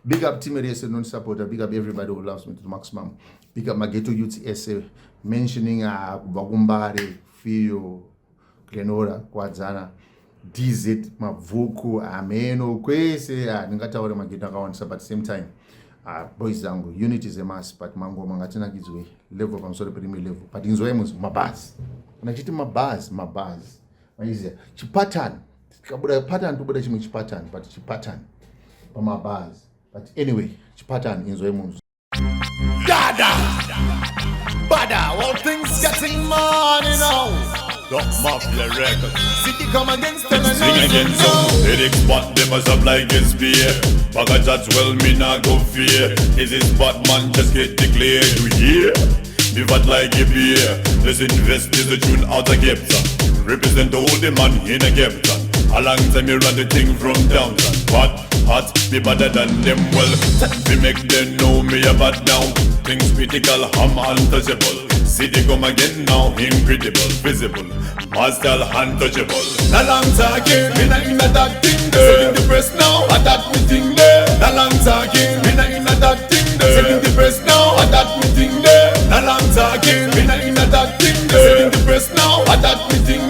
Big up Team SA non-supporter. Big up everybody who loves me to the maximum. Big up my Ghetto Youth SA. Mentioning Bagumbare, Fio, Glenora, Kwadzana, DZ, Mavuku, Ameno, Kwese, Ningatawa Magita Kawansa, but at the same time, boys zangu, unity is a mass, but mango mangatina gizwe, level from sorry premier level. But in Zoemus, mabaz. Unachiti mabaz. Maize. Chipatan. Kabuda pattern to buda chimi pattern, but chipatan. For my bars. But anyway, chipatan in Zoemus. Dada! Bada! All things getting money now. Dog Mafia record. City come against them and sing again so lyrics but them as up like a spear. Bagage as well me nah go fear. Is this Badman just get declared? You hear? Be bad like a beer. Let's invest in the tune out of Gepta. Represent all the man in a Gepta. A long time me run the thing from downtown. But hot, be better than them. Well, we make them know me a bad now. Things critical, I'm untouchable. City come again now, incredible, visible, master untouchable. Na long talking, me na inna that thing there. Setting the press now, at that meeting there. Na long talking, me na inna that thing there. Setting the press now, at that meeting there. Na long talking, me na inna that thing there. Setting the press now, at that meeting